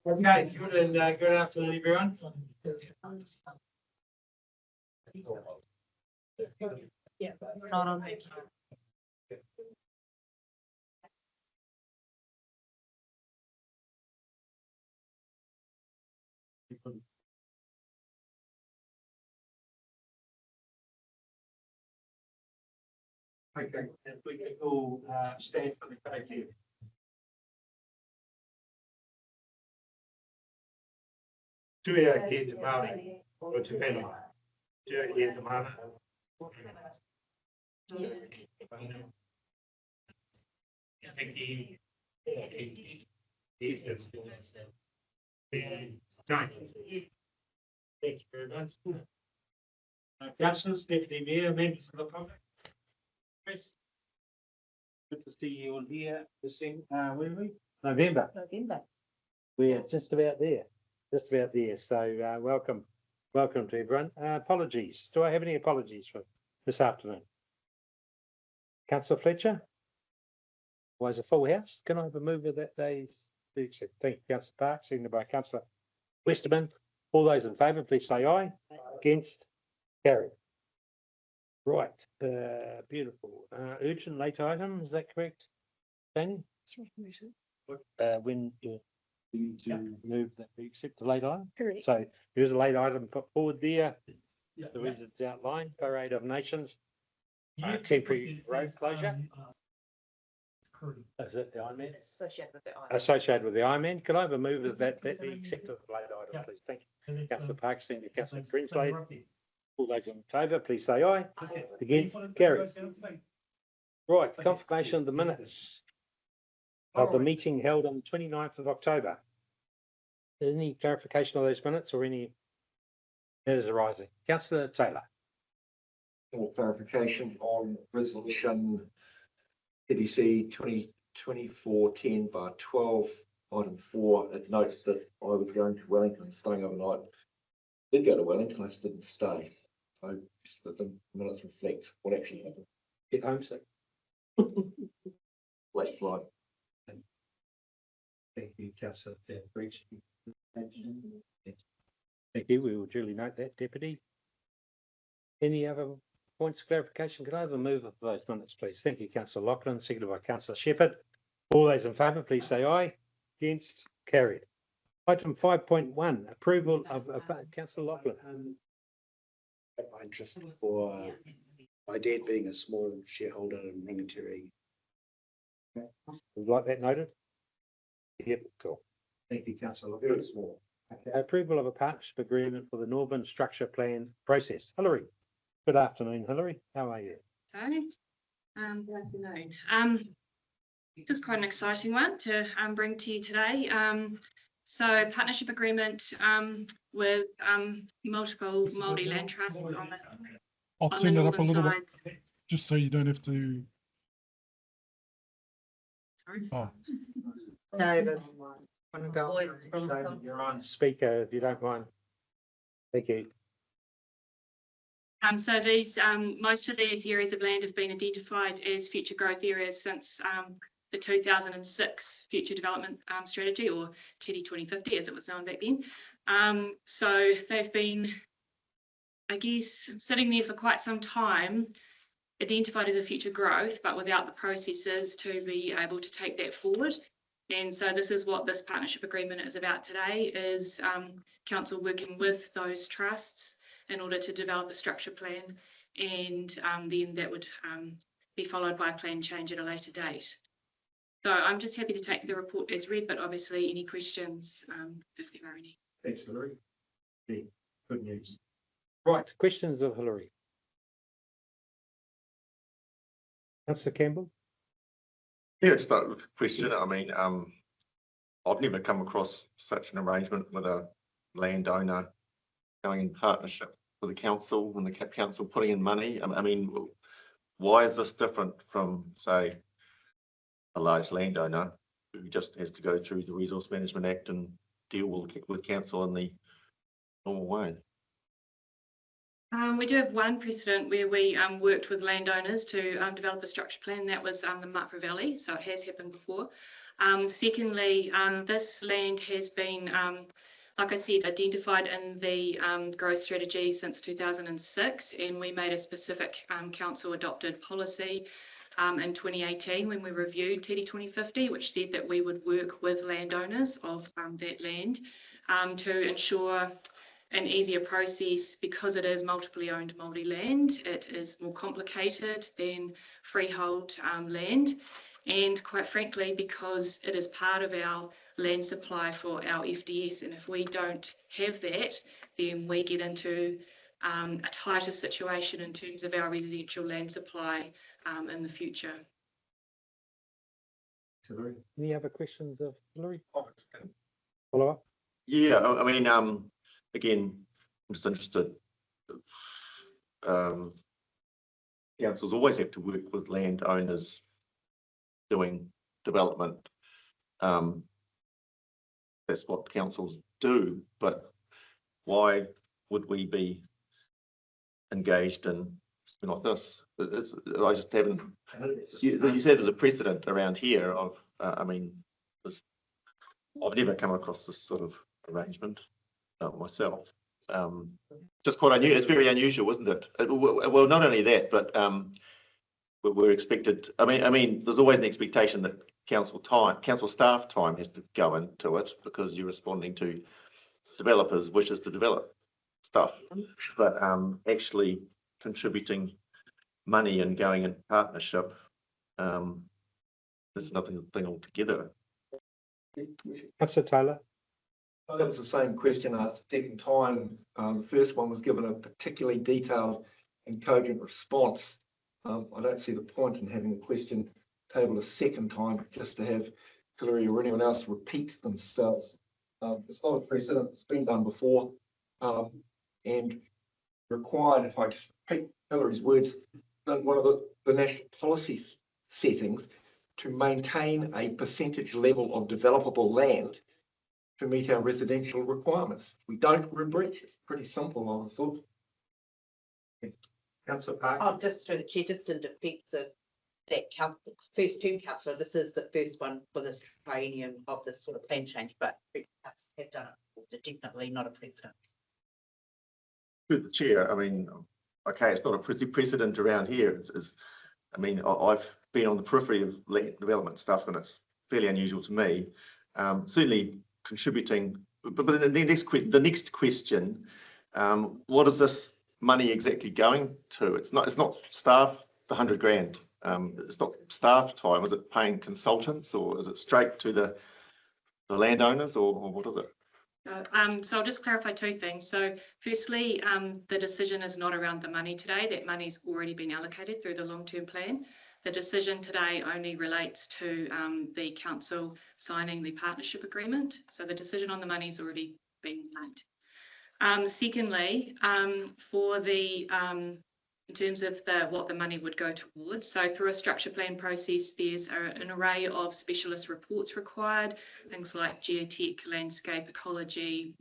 Okay, good afternoon, everyone. Yeah, we're not on. Okay, if we can all stand for the photo. Tuia ki te Māori, o te whenua. Tuia ki te mana. Thank you. Thank you very much. Councillors, Deputy Mayor, members of the public. Chris. Good to see you all here. Where are we? November. We're just about there. So welcome to everyone. Apologies. Do I have any apologies for this afternoon? Councillor Fletcher? Was a full house? Can I have a move of that day? Thank you, Councillor Park, seconded by Councillor Westerman. All those in favour, please say aye. Against? Carried. Right, beautiful. Urgent late item, is that correct, Danny? When you move that we accept the late item? Correct. So there's a late item put forward there. The reasons outlined, Parade of Nations, temporary road closure. Is it the IMAN? Associated with the IMAN. Can I have a move of that be accepted as a late item, please? Thank you. Councillor Park, senior Councillor Greenslade. All those in favour, please say aye. Against? Carried. Right, confirmation of the minutes of the meeting held on the 29th of October. Any clarification of those minutes or any matters arising? Councillor Taylor. Clarification on resolution PDC 2024-10 by 12, item 4. It notes that I was going to Wellington, staying overnight. Did go to Wellington, I just didn't stay. So just that the minutes reflect what actually happened. Get homesick. Late flight. Thank you, Councillor. Thank you. We will duly note that, Deputy. Any other points of clarification? Can I have a move of those minutes, please? Thank you, Councillor Lachlan, seconded by Councillor Shepherd. All those in favour, please say aye. Against? Carried. Item 5.1, approval of Councillor Lachlan. My interest for my dad being a small shareholder in Rangatira. Would like that noted? Yep, cool. Thank you, Councillor. Very small. Okay. Approval of a partnership agreement for the Northern Structure Plan process. Hilary. Good afternoon, Hilary. How are you? Good afternoon. Just quite an exciting one to bring to you today. So partnership agreement with multiple Māori land trusts on the I'll turn it up a little side. bit, just so you don't have to. Sorry. Oh, David. You're on speaker if you don't mind. Thank you. So these most of these areas of land have been identified as future growth areas since the 2006 Future Development Strategy, or TD 2050 as it was known back then. So they've been, I guess, sitting there for quite some time, identified as a future growth, but without the processes to be able to take that forward. And so this is what this partnership agreement is about today, is council working with those trusts in order to develop a structure plan, and then that would be followed by a plan change at a later date. So I'm just happy to take the report as read, but obviously any questions if there are any. Thanks, Hilary. Yeah, good news. Right, questions of Hilary. Councillor Campbell. Yeah, just a question. I mean, I've never come across such an arrangement with a landowner going in partnership with the council and the council putting in money. I mean, why is this different from, say, a large landowner who just has to go through the Resource Management Act and deal with council in the normal way? We do have one precedent where we worked with landowners to develop a structure plan. That was the Mapra Valley, so it has happened before. Secondly, this land has been, like I said, identified in the growth strategy since 2006, and we made a specific council adopted policy in 2018 when we reviewed TD 2050, which said that we would work with landowners of that land to ensure an easier process because it is multiply owned Māori land. It is more complicated than freehold land. And quite frankly, because it is part of our land supply for our FDS, and if we don't have that, then we get into a tighter situation in terms of our residential land supply in the future. Any other questions of Hillary? Follow up? Yeah, I mean, again, I'm just interested. Councils always have to work with landowners doing development. That's what councils do, but why would we be engaged in something like this? I just haven't. You said there's a precedent around here of, I mean, I've never come across this sort of arrangement myself. Just quite unusual. It's very unusual, isn't it? Well, not only that, but we're expected. I mean, there's always an expectation that council staff time has to go into it because you're responding to developers' wishes to develop stuff. But actually contributing money and going in partnership is another thing altogether. Councillor Taylor? That was the same question asked the second time. The first one was given a particularly detailed and cogent response. I don't see the point in having the question tabled a second time just to have Hillary or anyone else repeat themselves. It's not a precedent, it's been done before, and required, if I just repeat Hillary's words, one of the national policy settings to maintain a percentage level of developable land to meet our residential requirements. We don't, we're in breach. It's pretty simple, I would have thought. Councillor Park? Oh, just through the chair, just in defence of that first term councillor, this is the first one for this triennium of this sort of plan change, but councillors have done it. It's definitely not a precedent. Through the chair, I mean, okay, it's not a precedent around here. I mean, I've been on the periphery of land development stuff, and it's fairly unusual to me. Certainly contributing, but the next question, what is this money exactly going to? It's not staff, the 100 grand. It's not staff time. Is it paying consultants, or is it straight to the landowners, or what is it? So I'll just clarify two things. So firstly, the decision is not around the money today. That money's already been allocated through the long-term plan. The decision today only relates to the council signing the partnership agreement. So the decision on the money's already been made. Secondly, for the in terms of what the money would go towards. So through a structure plan process, there's an array of specialist reports required, things like geotech, landscape, ecology,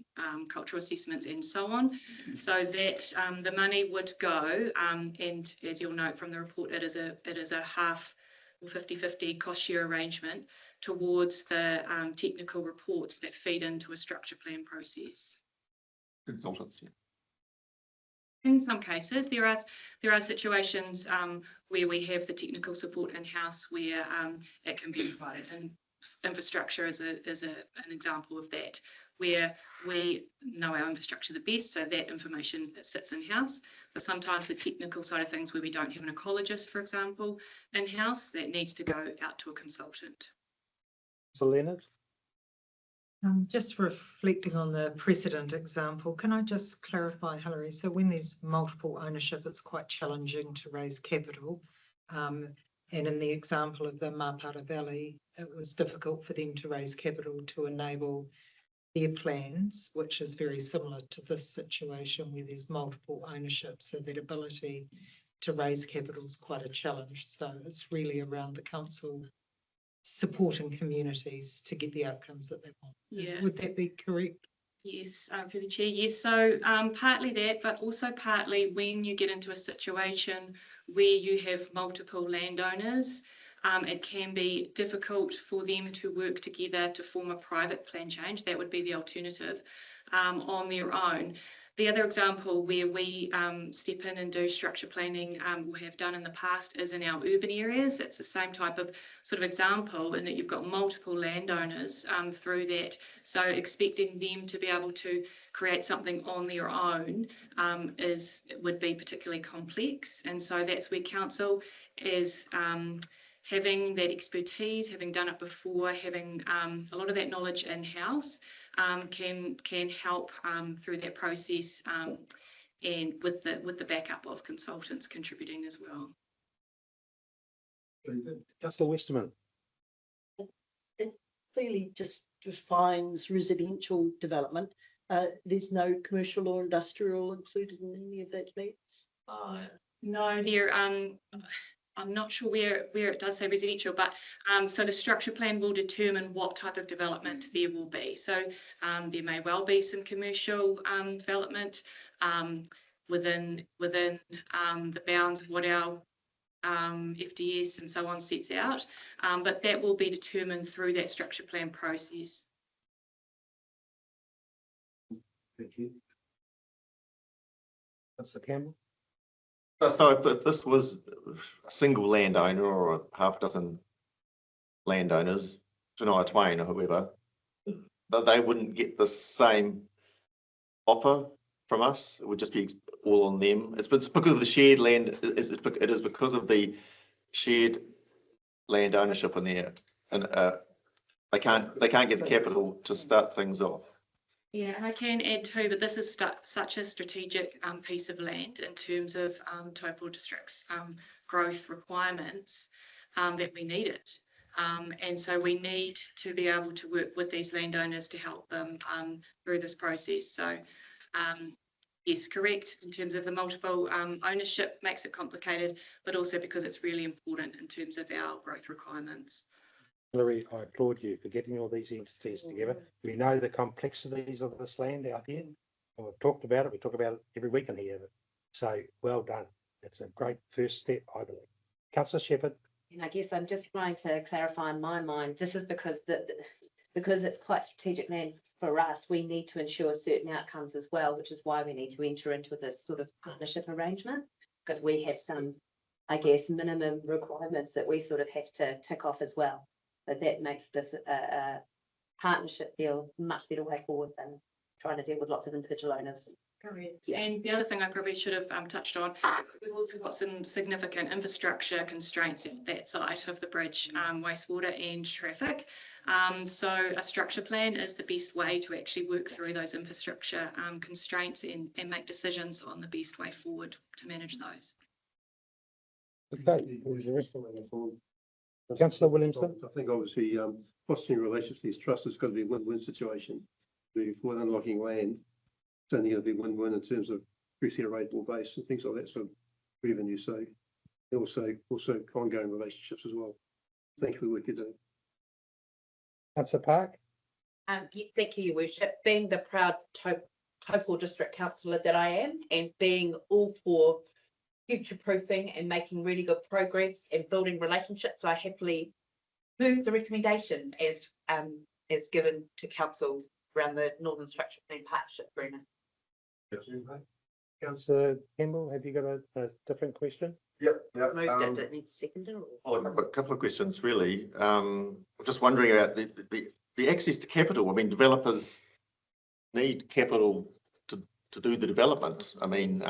cultural assessments, and so on. So that the money would go, and as you'll note from the report, it is a half or 50-50 cost share arrangement towards the technical reports that feed into a structure plan process. Consultants, yeah. In some cases, there are situations where we have the technical support in-house where it can be provided, and infrastructure is an example of that, where we know our infrastructure the best, so that information sits in-house. But sometimes the technical side of things, where we don't have an ecologist, for example, in-house, that needs to go out to a consultant. So Leonard? Just reflecting on the precedent example, can I just clarify, Hillary? So when there's multiple ownership, it's quite challenging to raise capital. And in the example of the Mapara Valley, it was difficult for them to raise capital to enable their plans, which is very similar to this situation where there's multiple ownership. So that ability to raise capital is quite a challenge. So it's really around the council supporting communities to get the outcomes that they want. Yeah. Would that be correct? Yes, through the chair, yes. So partly that, but also partly when you get into a situation where you have multiple landowners, it can be difficult for them to work together to form a private plan change. That would be the alternative on their own. The other example where we step in and do structure planning, we have done in the past, is in our urban areas. It's the same type of sort of example in that you've got multiple landowners through that. So expecting them to be able to create something on their own would be particularly complex. And so that's where council is having that expertise, having done it before, having a lot of that knowledge in-house, can help through that process, and with the backup of consultants contributing as well. Councillor Westerman. It clearly just defines residential development. There's no commercial or industrial included in any of that plans. No, there. I'm not sure where it does say residential, but so the structure plan will determine what type of development there will be. So there may well be some commercial development within the bounds of what our FDS and so on sets out, but that will be determined through that structure plan process. Thank you. Councillor Campbell. So if this was a single landowner or a half dozen landowners, Shania Twain or whoever, that they wouldn't get the same offer from us. It would just be all on them. It's because of the shared land. It is because of the shared land ownership in there, and they can't get the capital to start things off. Yeah, and I can add too, but this is such a strategic piece of land in terms of Taupō District's growth requirements that we need it. And so we need to be able to work with these landowners to help them through this process. So yes, correct, in terms of the multiple ownership makes it complicated, but also because it's really important in terms of our growth requirements. Hillary, I applaud you for getting all these entities together. We know the complexities of this land out here, and we've talked about it. We talk about it every week in here. So well done. It's a great first step, I believe. Councillor Shepherd. And I guess I'm just trying to clarify in my mind, this is because because it's quite strategic land for us, we need to ensure certain outcomes as well, which is why we need to enter into this sort of partnership arrangement, because we have some, I guess, minimum requirements that we sort of have to tick off as well. But that makes this a partnership feel much better way forward than trying to deal with lots of individual owners. Correct. Yeah. And the other thing I probably should have touched on, we've also got some significant infrastructure constraints at that site of the bridge, wastewater and traffic. So a structure plan is the best way to actually work through those infrastructure constraints and make decisions on the best way forward to manage those. Okay. Councillor Williamson. I think obviously fostering relationships with these trusts has got to be a win-win situation. Moving forward, unlocking land, it's only going to be win-win in terms of increasing a rateable base and things like that sort of revenue. So also ongoing relationships as well. Thank you for the work you do. Councillor Park. Thank you, Your Worship. Being the proud Taupō District Councillor that I am, and being all for future-proofing and making really good progress and building relationships, I happily move the recommendation as given to council around the Northern Structure Plan Partnership Agreement. Councillor Campbell, have you got a different question? Yep. Moved it needs seconded. I've got a couple of questions really. I'm just wondering about the access to capital. I mean, developers need capital to do the development. I mean,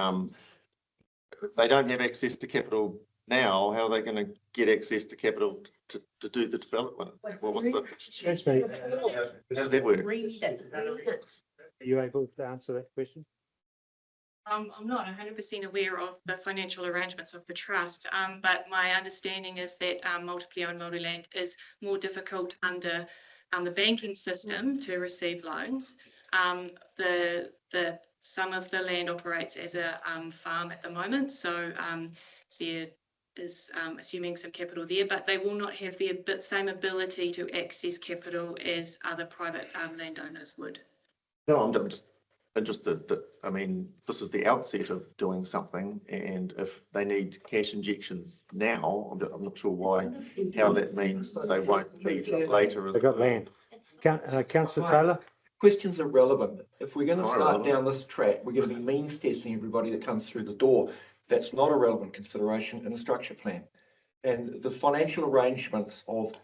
if they don't have access to capital now, how are they going to get access to capital to do the development? Well, what's the, how does that work? Read it. Are you able to answer that question? I'm not 100% aware of the financial arrangements of the trust, but my understanding is that multiply owned multi-land is more difficult under the banking system to receive loans. Some of the land operates as a farm at the moment, so there is assuming some capital there, but they will not have the same ability to access capital as other private landowners would. No, I'm just interested that, I mean, this is the outset of doing something, and if they need cash injections now, I'm not sure how that means that they won't need it later. They got land. Councillor Taylor? Questions are relevant. If we're going to It's not start relevant. down this track, we're going to be means testing everybody that comes through the door. That's not a relevant consideration in a structure plan. And the financial arrangements of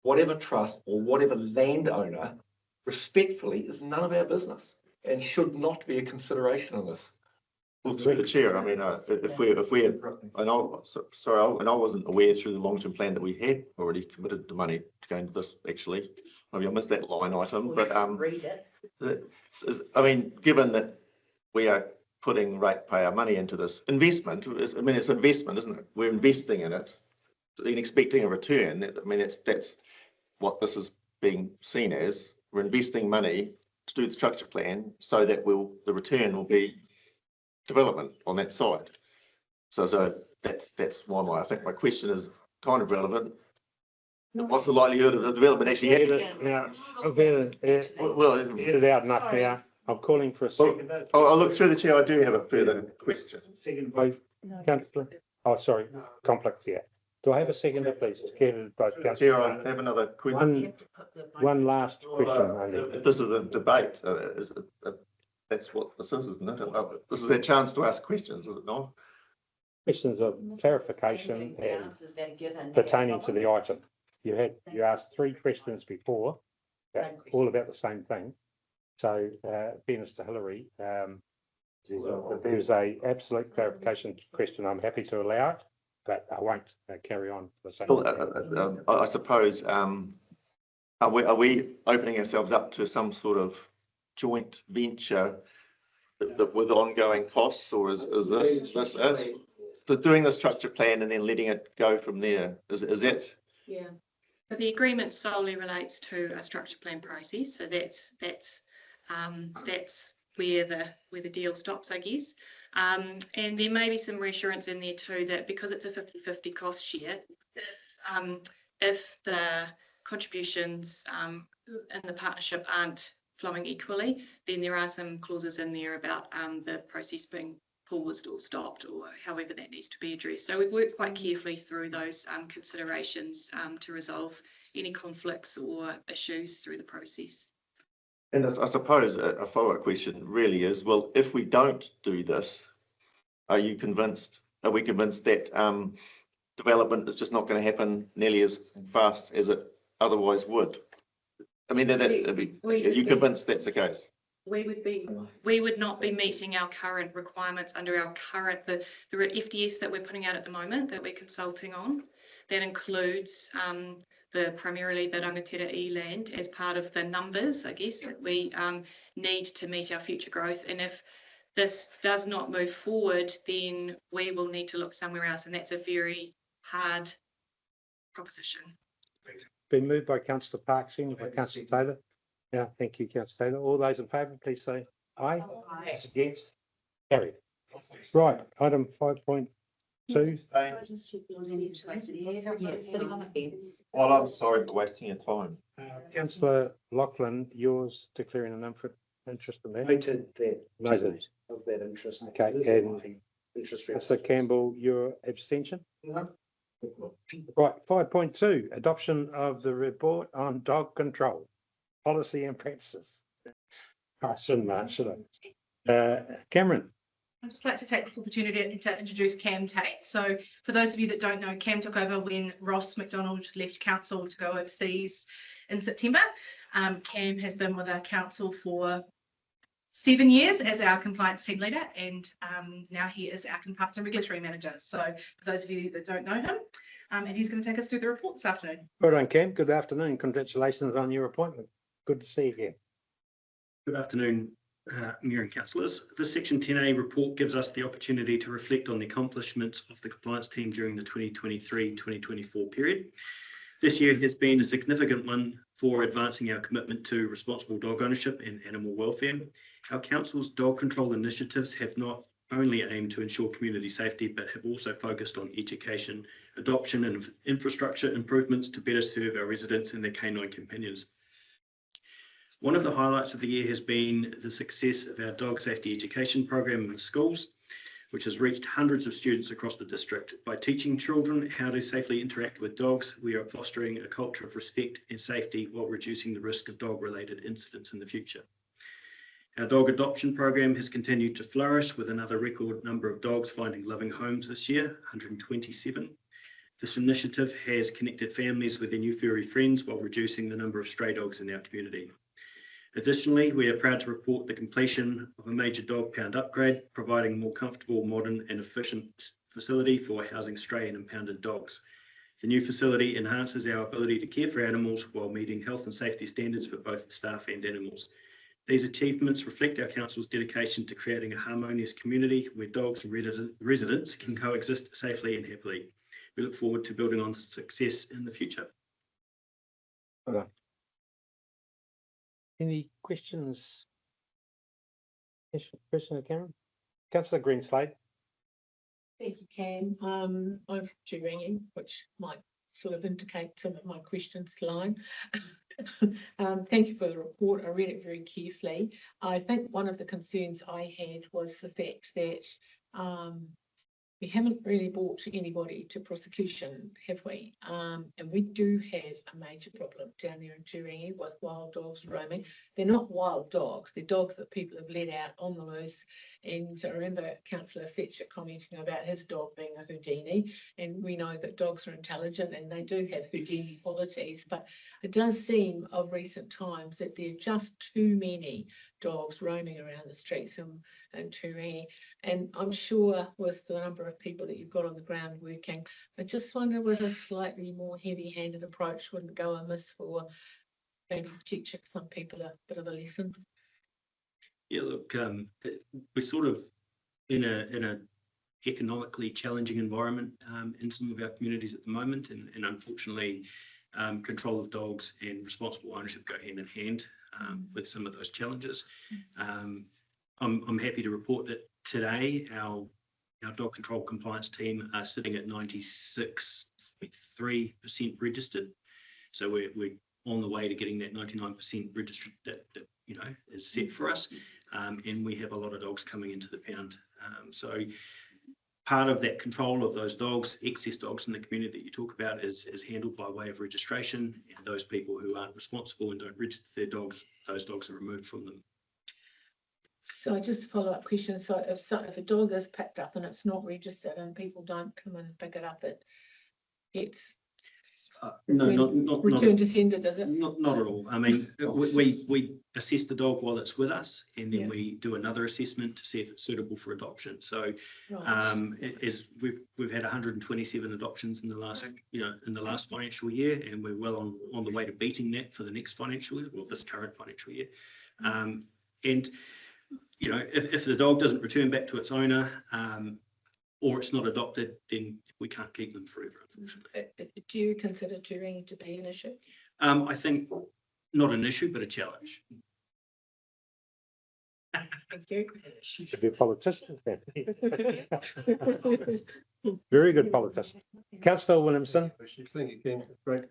whatever trust or whatever landowner, respectfully, is none of our business and should not be a consideration in this. Well, through the chair, I mean, if we had, and I wasn't aware through the long-term plan that we had already committed the money to go into this, actually. Maybe I missed that line item, but, Read it. I mean, given that we are putting ratepayer money into this investment, I mean, it's investment, isn't it? We're investing in it and expecting a return. I mean, that's what this is being seen as. We're investing money to do the structure plan so that the return will be development on that side. So that's why I think my question is kind of relevant. What's the likelihood of the development actually happening? Yeah, well, get it out enough now. I'm calling for a second. I'll look through the chair. I do have a further question. Second by Councillor. Oh, sorry, conflicts here. Do I have a seconder, please? Chair, Chair, I have another question. One last question. only. If this is a debate, that's what this is, isn't it? This is a chance to ask questions, is it not? Questions of clarification and pertaining to the item. You asked 3 questions before, all about the same thing. So, fairness to Hillary, if there's a absolute clarification question, I'm happy to allow it, but I won't carry on the same. Well, I suppose, are we opening ourselves up to some sort of joint venture with ongoing costs, or is this it? So doing the structure plan and then letting it go from there, is it? Yeah. But the agreement solely relates to a structure plan process, so that's where the deal stops, I guess. And there may be some reassurance in there too that because it's a 50-50 cost share, if the contributions in the partnership aren't flowing equally, then there are some clauses in there about the process being paused or stopped, or however that needs to be addressed. So we've worked quite carefully through those considerations to resolve any conflicts or issues through the process. And I suppose a follow-up question really is, well, if we don't do this, are we convinced that development is just not going to happen nearly as fast as it otherwise would? I mean, are you convinced that's the case? We would not be meeting our current requirements under our current, the FDS that we're putting out at the moment, that we're consulting on. That includes primarily the Rangatira E land as part of the numbers, I guess, that we need to meet our future growth. And if this does not move forward, then we will need to look somewhere else, and that's a very hard proposition. Been moved by Councillor Parks, seconded by Councillor Taylor. Yeah, thank you, Councillor Taylor. All those in favour, please say aye. Aye. Against? Carried. Right, item 5.2. Well, I'm sorry for wasting your time. Councillor Lachlan, yours declaring an interest in that. Noted that. Noted. Of that interest. Okay, This is and my interest rate. Councillor Campbell, your abstention? Right, 5.2, adoption of the report on dog control, policy and practices. I shouldn't, should I? Cameron. I'd just like to take this opportunity to introduce Cam Tate. So for those of you that don't know, Cam took over when Ross McDonald left council to go overseas in September. Cam has been with our council for 7 years as our compliance team leader, and now he is our compliance and regulatory manager. So for those of you that don't know him, and he's going to take us through the report this afternoon. Well done, Cam. Good afternoon. Congratulations on your appointment. Good to see you again. Good afternoon, Mayor and Councillors. This Section 10A report gives us the opportunity to reflect on the accomplishments of the compliance team during the 2023-2024 period. This year has been a significant one for advancing our commitment to responsible dog ownership and animal welfare. Our council's dog control initiatives have not only aimed to ensure community safety, but have also focused on education, adoption and infrastructure improvements to better serve our residents and their canine companions. One of the highlights of the year has been the success of our dog safety education program in schools, which has reached hundreds of students across the district. By teaching children how to safely interact with dogs, we are fostering a culture of respect and safety while reducing the risk of dog-related incidents in the future. Our dog adoption program has continued to flourish, with another record number of dogs finding loving homes this year, 127. This initiative has connected families with their new furry friends while reducing the number of stray dogs in our community. Additionally, we are proud to report the completion of a major dog pound upgrade, providing a more comfortable, modern and efficient facility for housing stray and impounded dogs. The new facility enhances our ability to care for animals while meeting health and safety standards for both staff and animals. These achievements reflect our council's dedication to creating a harmonious community where dogs and residents can coexist safely and happily. We look forward to building on this success in the future. Okay. Any questions? Question, Cameron? Councillor Greenslade. Thank you, Cam. I'm from Turangi, which might sort of indicate some of my questions line. Thank you for the report. I read it very carefully. I think one of the concerns I had was the fact that we haven't really brought anybody to prosecution, have we? And we do have a major problem down there in Turangi with wild dogs roaming. They're not wild dogs, they're dogs that people have let out on the loose. And I remember Councillor Fletcher commenting about his dog being a Houdini, and we know that dogs are intelligent and they do have Houdini qualities, but it does seem of recent times that there are just too many dogs roaming around the streets in Turangi. And I'm sure with the number of people that you've got on the ground working, I just wonder whether a slightly more heavy-handed approach wouldn't go amiss for maybe teaching some people a bit of a lesson. Yeah, look, we're sort of in a economically challenging environment in some of our communities at the moment, and unfortunately, control of dogs and responsible ownership go hand in hand with some of those challenges. I'm happy to report that today our dog control compliance team are sitting at 96.3% registered. So we're on the way to getting that 99% registered that you know is set for us, and we have a lot of dogs coming into the pound. So part of that control of those dogs, excess dogs in the community that you talk about, is handled by way of registration, and those people who aren't responsible and don't register their dogs, those dogs are removed from them. So just a follow-up question. So if a dog is picked up and it's not registered and people don't come and pick it up, it gets not returned to sender, does it? Not at all. I mean, we assess the dog while it's with us, and then we do another assessment to see if it's suitable for adoption. So, as we've had 127 adoptions in the last financial year, and we're well on the way to beating that for the next financial year, or this current financial year. And you know, if the dog doesn't return back to its owner, or it's not adopted, then we can't keep them forever, unfortunately. Do you consider Turangi to be an issue? I think not an issue, but a challenge. Thank you. Should be a politician then. Very good politician. Councillor Williamson. Thank you, Ken. Great.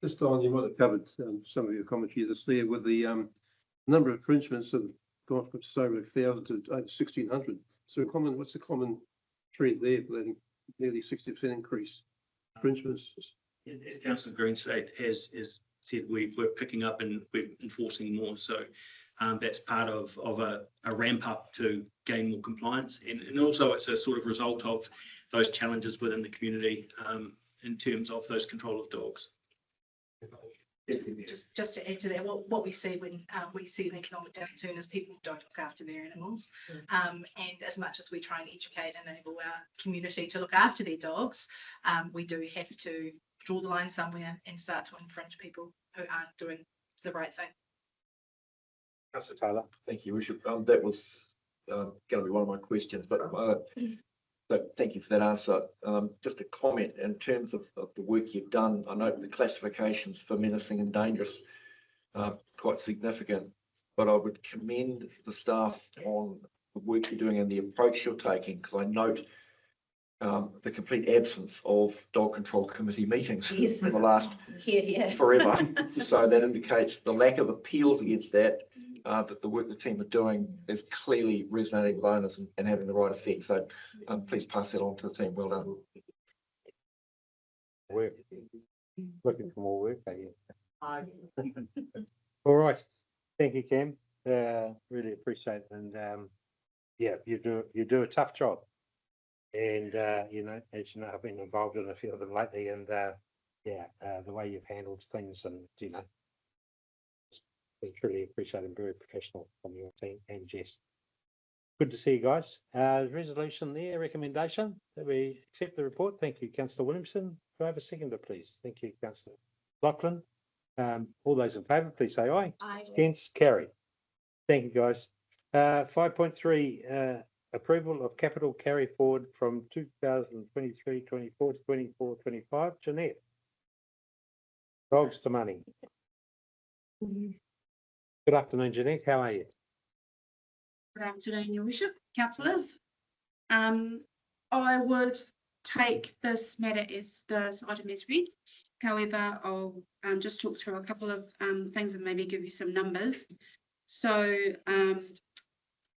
This time you might have covered some of your commentary this there with the number of infringements have gone from just over 1,000 to over 1,600. So what's the common trend there for that nearly 60% increase infringements? As Councillor Greenslade has said, we're picking up and we're enforcing more. So that's part of a ramp up to gain more compliance, and also it's a sort of result of those challenges within the community in terms of those control of dogs. Just to add to that, what we see when we see an economic downturn is people don't look after their animals. And as much as we try and educate and enable our community to look after their dogs, we do have to draw the line somewhere and start to infringe people who aren't doing the right thing. Councillor Taylor. Thank you, Bishop. That was going to be one of my questions, but so thank you for that answer. Just a comment in terms of the work you've done. I know the classifications for menacing and dangerous are quite significant, but I would commend the staff on the work you're doing and the approach you're taking, because I note the complete absence of dog control committee meetings Yes. for the last Yeah. forever. So that indicates the lack of appeals against that, that the work the team are doing is clearly resonating with owners and having the right effect. So please pass that on to the team. Well done. Work. Looking for more work, are you? All right. Thank you, Cam. Really appreciate it. And yeah, you do a tough job. And you know, as you know, I've been involved in a few of them lately, and yeah, the way you've handled things, and you know, we truly appreciate and very professional from your team and Jess. Good to see you guys. Resolution there, recommendation that we accept the report. Thank you, Councillor Williamson. Do I have a seconder, please? Thank you, Councillor Lachlan. All those in favour, please say aye. Aye. Against, carry. Thank you, guys. 5.3, approval of capital carry forward from 2023-24 to 24-25. Jeanette. Dogs to money. Good afternoon, Jeanette. How are you? Good afternoon, Your Worship, councillors. I would take this matter as this item as read. However, I'll just talk through a couple of things and maybe give you some numbers. So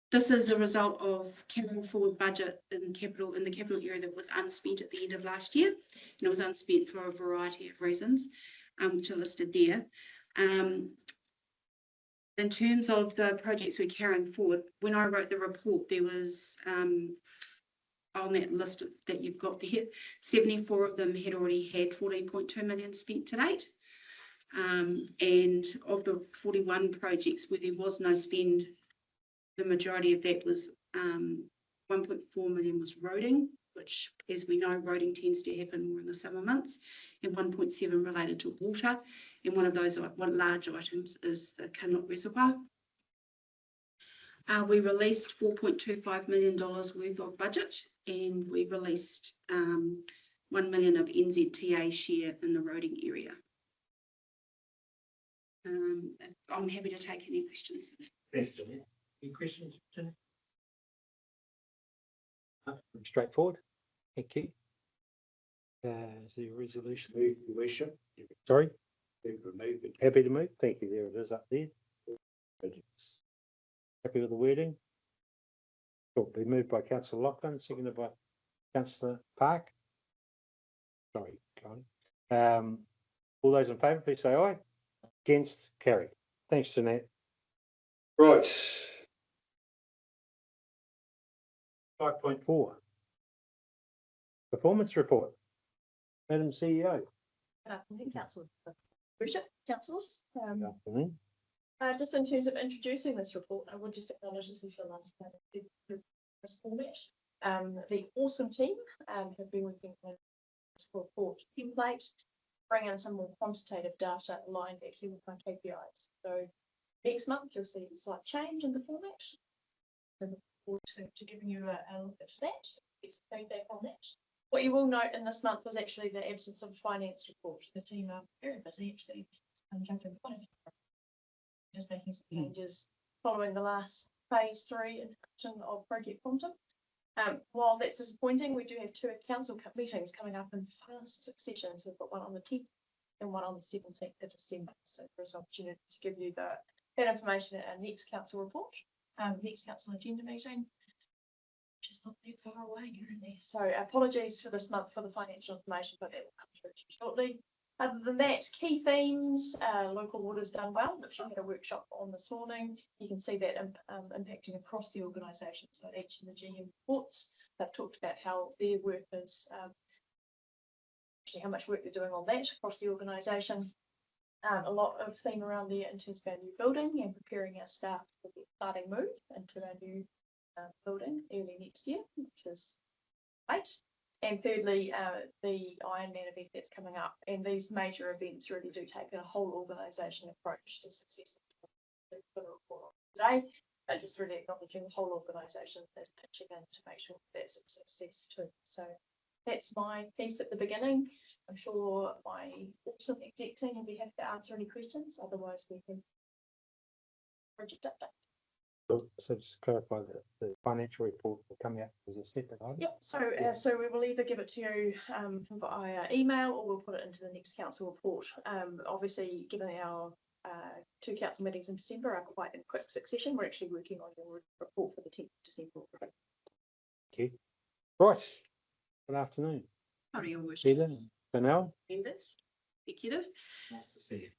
this is a result of carrying forward budget in the capital area that was unspent at the end of last year, and it was unspent for a variety of reasons, which are listed there. In terms of the projects we're carrying forward, when I wrote the report, there was on that list that you've got there, 74 of them had already had 14.2 million spent to date. And of the 41 projects where there was no spend, the majority of that was 1.4 million was roading, which, as we know, roading tends to happen more in the summer months, and 1.7 related to water. And one of those large items is the Cannock Reservoir. We released $4.25 million worth of budget, and we released 1 million of NZTA share in the roading area. I'm happy to take any questions. Thanks, Jeanette. Any questions, Jeanette? Straightforward. Thank you. Is the resolution? Move, Your Worship. Sorry? Remove it. Happy to move. Thank you. There it is up there. Happy with the wording? Cool. Be moved by Councillor Lachlan, seconded by Councillor Park. Sorry, Colin. All those in favour, please say aye. Against, carry. Thanks, Jeanette. Right. 5.4. Performance report. Madam CEO. Good afternoon, Councillor. Worship, councillors. Good afternoon. Just in terms of introducing this report, I would just acknowledge this is the last time this format. The awesome team have been working on this report template, bring in some more quantitative data aligned actually with my KPIs. So next month you'll see a slight change in the format. So look forward to giving you a look at that. It's feedback on that. What you will note in this month was actually the absence of a finance report. The team are very busy actually. Just making some changes following the last phase 3 introduction of Project Quantum. While that's disappointing, we do have 2 council meetings coming up in fast succession. So we've got one on the 10th and one on the 17th of December. So there's an opportunity to give you that information at our next council report, next council agenda meeting, which is not too far away here and there. So apologies for this month for the financial information, but that will come through shortly. Other than that, key themes, local water's done well, which we had a workshop on this morning. You can see that impacting across the organisation. So each of the GM reports, they've talked about how their work is, actually how much work they're doing on that across the organisation. A lot of theme around there in terms of our new building and preparing our staff for the starting move into our new building early next year, which is great. And thirdly, the Ironman event that's coming up, and these major events really do take a whole organisation approach to success. For the report today, just really acknowledging the whole organisation is pitching in to make sure that's a success too. So that's my piece at the beginning. I'm sure my awesome exec team will be happy to answer any questions. Otherwise, we can project update. So just clarify that the financial report will come out as a separate item. Yep, so we will either give it to you via email or we'll put it into the next council report. Obviously, given our 2 council meetings in December are quite in quick succession, we're actually working on your report for the 10th of December. Okay. Right. Good afternoon. Howdy, your worship. Sheila, Fennell. Members, executive. Nice to see you.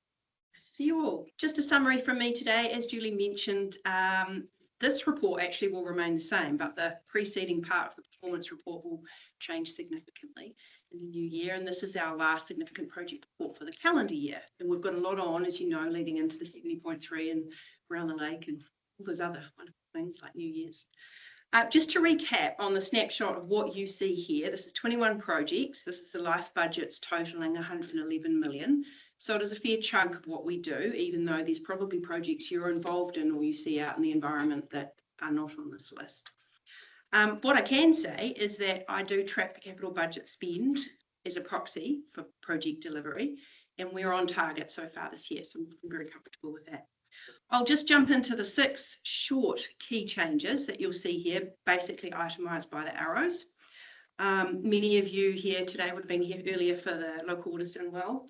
Nice to see you all. Just a summary from me today. As Julie mentioned, this report actually will remain the same, but the preceding part of the performance report will change significantly in the new year. And this is our last significant project report for the calendar year. And we've got a lot on, as you know, leading into the 70.3 and around the lake and all those other wonderful things like New Year's. Just to recap on the snapshot of what you see here, this is 21 projects. This is the life budgets totaling 111 million. So it is a fair chunk of what we do, even though there's probably projects you're involved in or you see out in the environment that are not on this list. What I can say is that I do track the capital budget spend as a proxy for project delivery, and we're on target so far this year, so I'm very comfortable with that. I'll just jump into the 6 short key changes that you'll see here, basically itemised by the arrows. Many of you here today would have been here earlier for the local Waters Done Well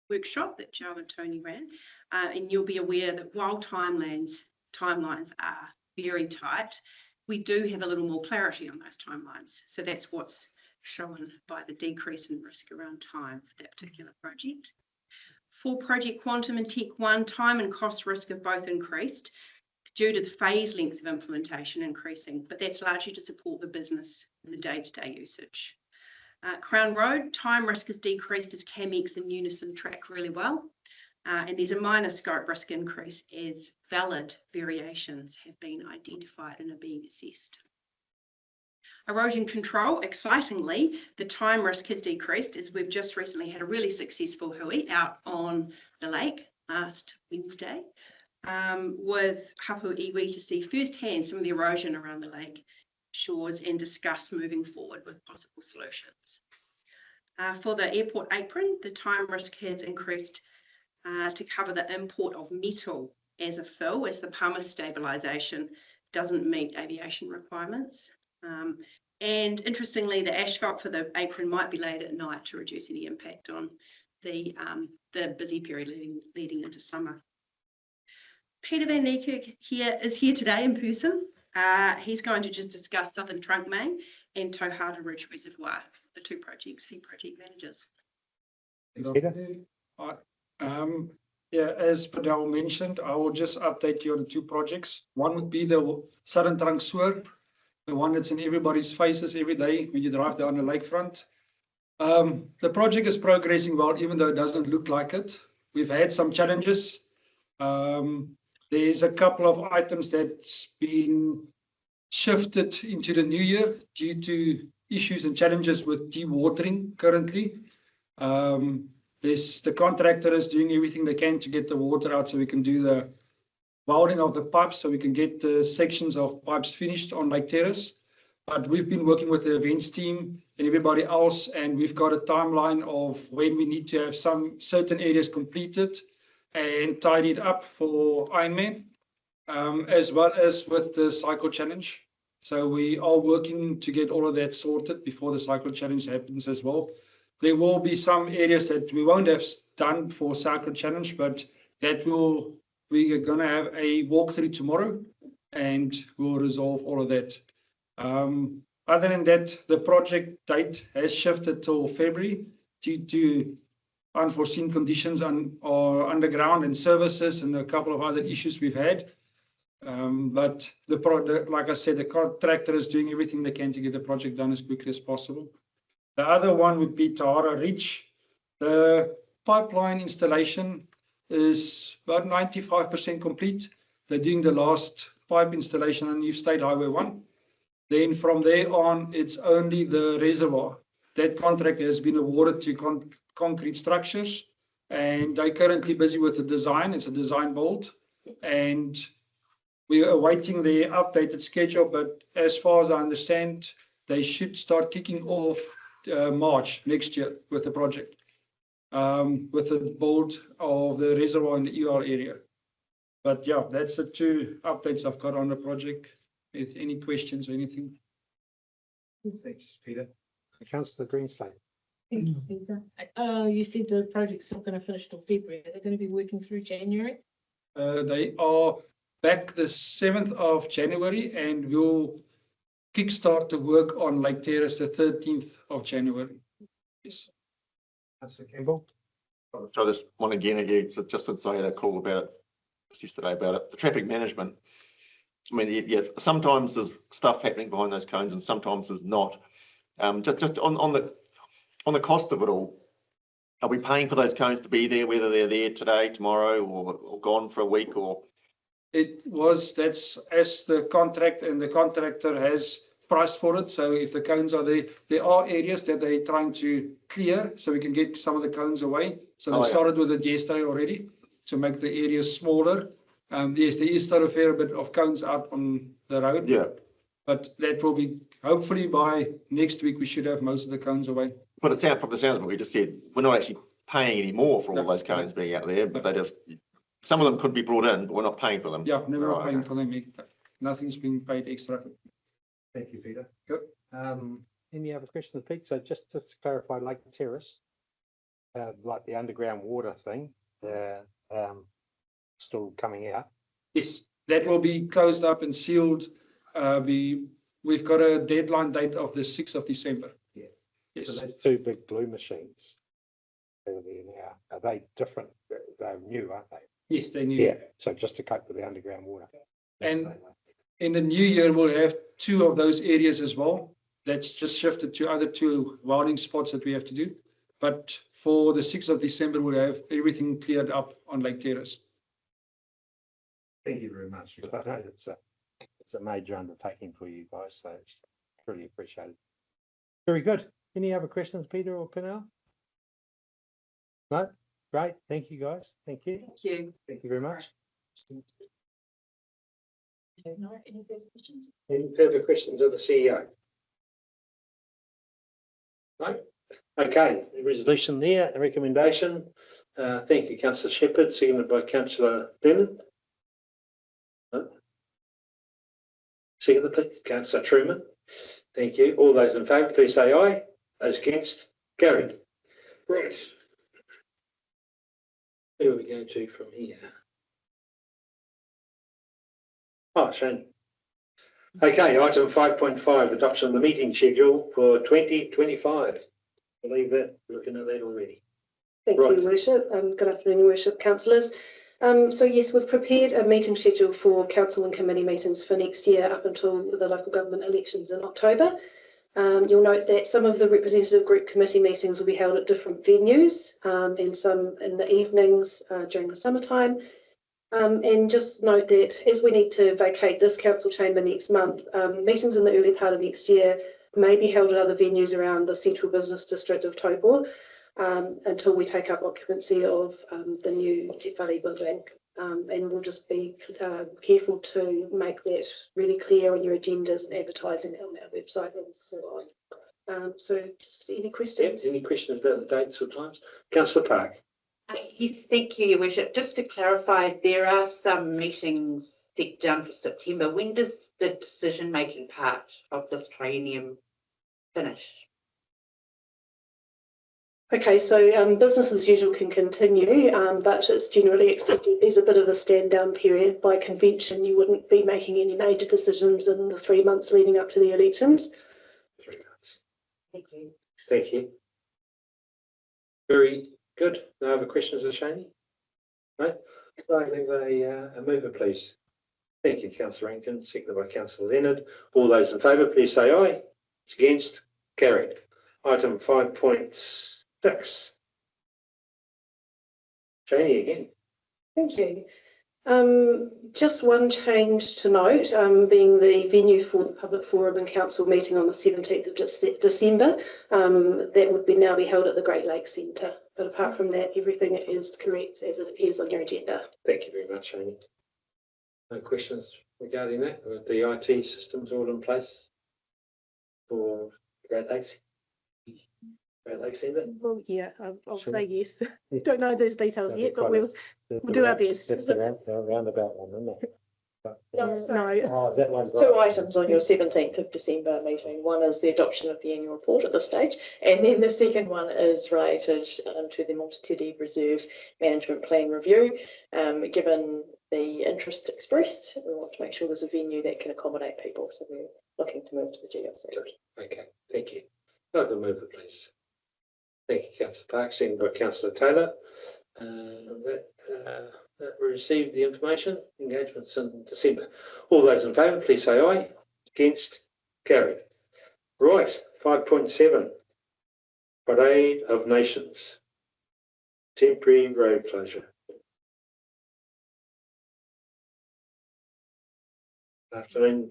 workshop that Joe and Tony ran, and you'll be aware that while timelines are very tight, we do have a little more clarity on those timelines. So that's what's shown by the decrease in risk around time for that particular project. For Project Quantum and Tech 1, time and cost risk have both increased due to the phase length of implementation increasing, but that's largely to support the business and the day-to-day usage. Crown Road, time risk has decreased as CAMX and Unison track really well, and there's a minor scope risk increase as valid variations have been identified and are being assessed. Erosion control, excitingly, the time risk has decreased as we've just recently had a really successful hui out on the lake last Wednesday with hapu iwi to see firsthand some of the erosion around the lake shores and discuss moving forward with possible solutions. For the airport apron, the time risk has increased to cover the import of metal as a fill as the pumice stabilisation doesn't meet aviation requirements. And interestingly, the asphalt for the apron might be laid at night to reduce any impact on the busy period leading into summer. Peter van Niekerk is here today in person. He's going to just discuss Southern Trunk Main and Tauhara Ridge Reservoir, the 2 projects he project manages. Yeah, as Padel mentioned, I will just update you on the 2 projects. One would be the Southern Trunk Sewer, the one that's in everybody's faces every day when you drive down the lakefront. The project is progressing well, even though it doesn't look like it. We've had some challenges. There's a couple of items that's been shifted into the new year due to issues and challenges with dewatering currently. The contractor is doing everything they can to get the water out so we can do the welding of the pipes, so we can get the sections of pipes finished on Lake Terrace. But we've been working with the events team and everybody else, and we've got a timeline of when we need to have some certain areas completed and tidied up for Ironman, as well as with the cycle challenge. So we are working to get all of that sorted before the cycle challenge happens as well. There will be some areas that we won't have done for cycle challenge, but that we are going to have a walkthrough tomorrow and we'll resolve all of that. Other than that, the project date has shifted till February due to unforeseen conditions on underground and services and a couple of other issues we've had. But like I said, the contractor is doing everything they can to get the project done as quickly as possible. The other one would be Tauhara Ridge. The pipeline installation is about 95% complete. They're doing the last pipe installation on New State Highway 1. Then from there on, it's only the reservoir. That contract has been awarded to Concrete Structures, and they're currently busy with the design. It's a design build, and we are awaiting their updated schedule. But as far as I understand, they should start kicking off March next year with the project, with the build of the reservoir in the ER area. But yeah, that's the two updates I've got on the project. If any questions or anything. Thanks, Peter. Councillor Greenslade. You said the project's not going to finish till February. Are they going to be working through January? They are back the 7th of January and we'll kickstart the work on Lake Terrace the 13th of January. Yes. Councillor Campbell. I'll try this one again, just since I had a call about it yesterday about it, the traffic management. I mean, yeah, sometimes there's stuff happening behind those cones and sometimes there's not. Just on the cost of it all, are we paying for those cones to be there, whether they're there today, tomorrow, or gone for a week, or? That's as the contract and the contractor has priced for it. So if the cones are there, there are areas that they're trying to clear so we can get some of the cones away. So they started with it yesterday already to make the areas smaller. Yes, there is still a fair bit of cones out on the road. Yeah. But that will be, hopefully by next week, we should have most of the cones away. But it sounds, from the sounds of what we just said, we're not actually paying any more for all those cones being out there, but they just, some of them could be brought in, but we're not paying for them. Yeah, never paying for them. Nothing's being paid extra. Thank you, Peter. Good. Any other questions, Pete? So just to clarify, Lake Terrace, like the underground water thing, still coming out. Yes, that will be closed up and sealed. We've got a deadline date of the 6th of December. Yeah. Yes. So those two big blue machines over there now, are they different? They're new, aren't they? Yes, they're new. Yeah. So just to cope with the underground water. And in the new year, we'll have 2 of those areas as well. That's just shifted to other 2 welding spots that we have to do. But for the 6th of December, we'll have everything cleared up on Lake Terrace. Thank you very much. I know it's a major undertaking for you guys, so it's really appreciated. Very good. Any other questions, Peter or Pinel? No? Great. Thank you, guys. Thank you. Thank you. Thank you very much. No, any further questions? Any further questions of the CEO? No? Okay, the resolution there, a recommendation. Thank you, Councillor Shepherd, seconded by Councillor Bennett. No? Seconded, please, Councillor Truman. Thank you. All those in favour, please say aye. Those against, carried. Right. Where are we going to from here? Oh, Shane. Okay, item 5.5, adoption of the meeting schedule for 2025. I believe that we're looking at that already. Thank you, Your Worship. Good afternoon, Your Worship, councillors. So yes, we've prepared a meeting schedule for council and committee meetings for next year up until the local government elections in October. You'll note that some of the representative group committee meetings will be held at different venues and some in the evenings during the summertime. And just note that as we need to vacate this council chamber next month, meetings in the early part of next year may be held at other venues around the central business district of Taupō until we take up occupancy of the new Te Whare building. And we'll just be careful to make that really clear on your agendas and advertising on our website and so on. So just any questions? Any questions about the dates or times? Councillor Park. Yes, thank you, Your Worship. Just to clarify, there are some meetings set down for September. When does the decision-making part of this triennium finish? Okay, so business as usual can continue, but it's generally accepted there's a bit of a stand down period. By convention, you wouldn't be making any major decisions in the 3 months leading up to the elections. 3 months. Thank you. Thank you. Very good. No other questions of Shani? No? So I have a mover, please. Thank you, Councillor Rankin, seconded by Councillor Leonard. All those in favour, please say aye. It's against, carried. Item 5.6. Shani again. Thank you. Just one change to note, being the venue for the public forum and council meeting on the 17th of December, that would now be held at the Great Lakes Centre. But apart from that, everything is correct as it appears on your agenda. Thank you very much, Shani. No questions regarding that? Are the IT systems all in place for Great Lakes? Alexander? Well, yeah, I'll Sure. say yes. Don't know those details yet, but we'll do our best. That's the roundabout one, isn't it? No. Oh, that one's Two right. items on your 17th of December meeting. One is the adoption of the annual report at this stage, and then the second one is related to the Multi-Te Reserve Management Plan review. Given the interest expressed, we want to make sure there's a venue that can accommodate people, so we're looking to move to the GLC. Okay, thank you. I'll move it, please. Thank you, Councillor Park, seconded by Councillor Taylor. That we received the information, engagements in December. All those in favour, please say aye. Against, carried. Right, 5.7. Parade of Nations. Temporary road closure. Afternoon,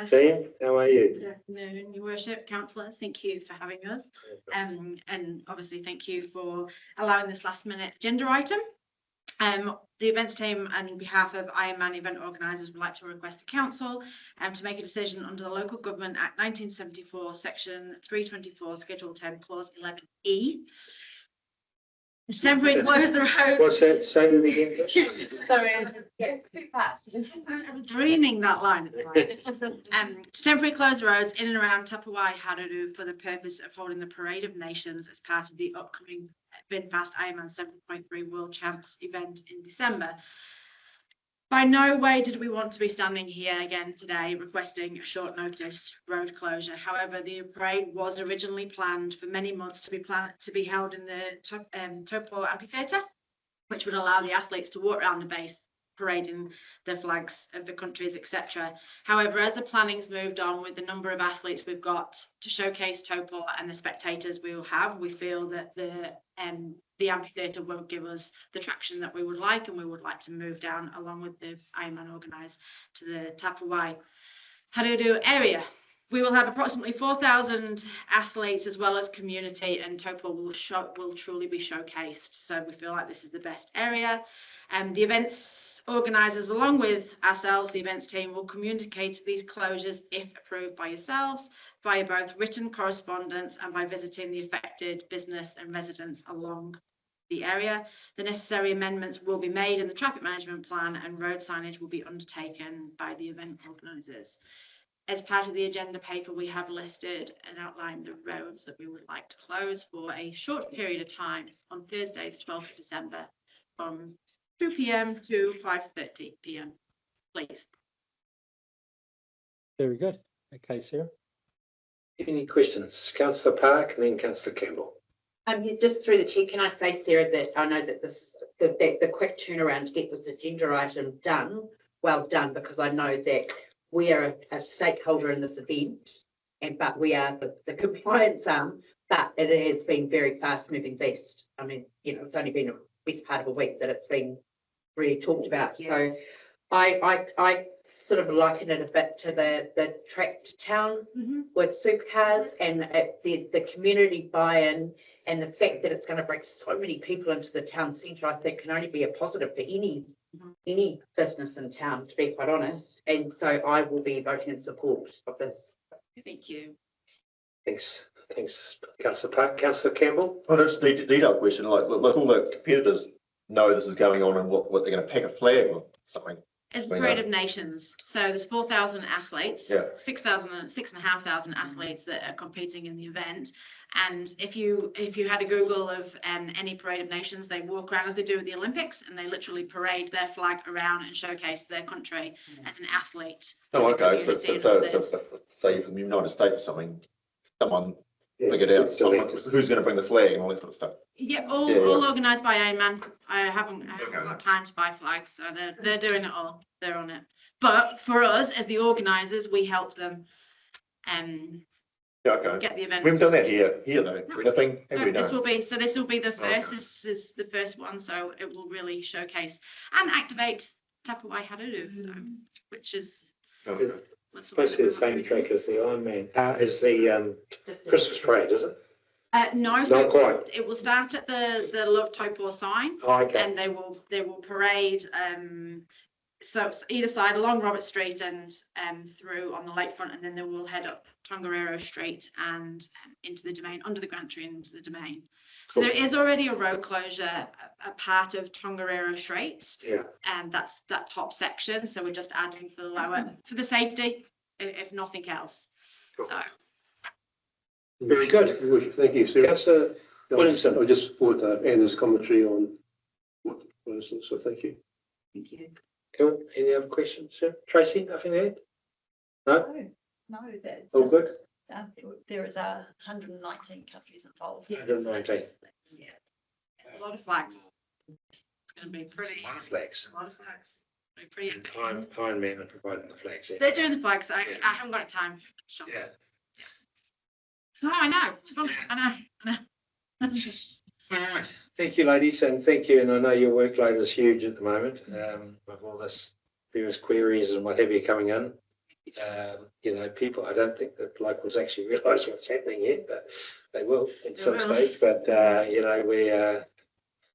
team, how are you? Good afternoon, Your Worship, Councillors. Thank you for having us. And obviously thank you for allowing this last minute agenda item. The events team, on behalf of Ironman event organisers, would like to request to Council to make a decision under the Local Government Act 1974, Section 324, Schedule 10, Clause 11E. Temporary close the roads. What's that? Say it again. Sorry, too fast. I'm dreaming that line. To temporarily close the roads in and around Taupō Haruru for the purpose of holding the Parade of Nations as part of the upcoming VinFast Ironman 7.3 World Champs event in December. By no way did we want to be standing here again today requesting a short notice road closure. However, the parade was originally planned for many months to be held in the Taupo Amphitheatre, which would allow the athletes to walk around the base, parading the flags of the countries, etc. However, as the planning's moved on with the number of athletes we've got to showcase Taupo and the spectators we will have, we feel that the amphitheatre won't give us the traction that we would like, and we would like to move down along with the Ironman organised to the Taupō Haruru area. We will have approximately 4,000 athletes as well as community, and Taupo will truly be showcased. So we feel like this is the best area. The events organisers, along with ourselves, the events team, will communicate these closures if approved by yourselves via both written correspondence and by visiting the affected business and residents along the area. The necessary amendments will be made in the traffic management plan, and road signage will be undertaken by the event organisers. As part of the agenda paper, we have listed and outlined the roads that we would like to close for a short period of time on Thursday, the 12th of December, from 2 p.m. to 5:30 p.m. Please. Very good. Okay, Sarah. Any questions? Councillor Park and then Councillor Campbell. Yeah, just through the chair, can I say, Sarah, that I know that the quick turnaround to get this agenda item done, well done, because I know that we are a stakeholder in this event, but we are the compliance arm, but it has been very fast moving beast. I mean, it's only been a best part of a week that it's been really talked about. Yeah. So I sort of liken it a bit to the track to town with supercars, and the community buy-in and the fact that it's going to bring so many people into the town centre, I think can only be a positive for any business in town, to be quite honest. And so I will be voting in support of this. Thank you. Thanks, Councillor Park. Councillor Campbell. Well, just a detailed question, like all the competitors know this is going on and what they're going to pack a flag or something. It's the Parade of Nations. So there's 4,000 athletes, Yeah. 6,500 athletes that are competing in the event. And if you had a Google of any Parade of Nations, they walk around as they do with the Olympics, and they literally parade their flag around and showcase their country as an athlete. Oh, okay. So say from the United States or something, someone figured out who's going to bring the flag and all that sort of stuff. Yeah, all organised by Ironman. I haven't got time to buy flags, so they're doing it all. They're on it. But for us, as the organisers, we help them get the event. We've done that here though. Anything? This will be the first. This is the first one, so it will really showcase and activate Taupō Haruru, which is. Okay. It's basically the same track as the Ironman, as the Christmas parade, is it? No, so not quite. It will start at the Love Taupo sign, Oh, okay. and they will parade so it's either side along Robert Street and through on the lakefront, and then they will head up Tongariro Street and into the domain, under the Grant Tree and into the domain. So there is already a road closure, a part of Tongariro Street. Yeah. And that's that top section. So we're just adding for the lower, for the safety, if nothing else. Cool. So. Very good. Thank you, Sarah. Councillor Williamson. I just support Anna's commentary on what the proposal, so thank you. Thank you. Cool. Any other questions, sir? Tracy, nothing to add? No? No, that. All good? There is 119 countries involved. 119. Yeah. A lot of flags. It's going to be pretty. A lot of flags. A lot of flags. Pretty epic. Iron Man are providing the flags. Yeah. They're doing the flags. I haven't got time. Yeah. No, I know. It's fun. I know. All right. Thank you, ladies, and thank you. And I know your workload is huge at the moment with all this various queries and what have you coming in. You know, people, I don't think that locals actually realise what's happening yet, but they will at some stage. But, you know, we're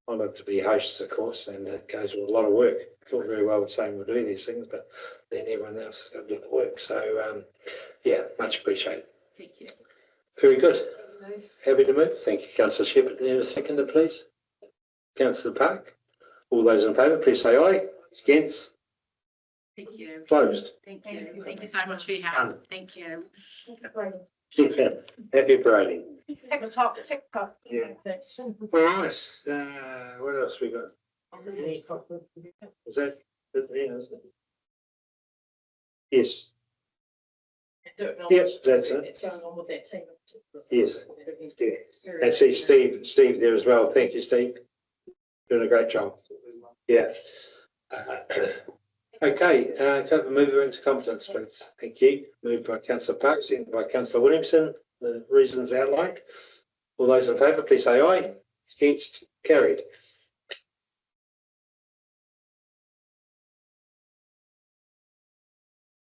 honoured to be hosts, of course, and it goes with a lot of work. It's all very well saying we're doing these things, but then everyone else has got to do the work. So, yeah, much appreciated. Thank you. Very good. Happy to move. Thank you, Councillor Shepherd. Need a seconder, please? Councillor Park. All those in favour, please say aye. Against? Thank you. Closed. Thank you. Thank you so much for your help. Thank you. Happy parading. TikTok. Yeah. All right. What else we got? Is that it? Yes. Yes, that's it. It's going on with that team. Yes. And see Steve there as well. Thank you, Steve. Doing a great job. Yeah. Okay, can I move into competence, please? Thank you. Moved by Councillor Parks, seconded by Councillor Williamson. The reasons outlined. All those in favour, please say aye. Against? Carried.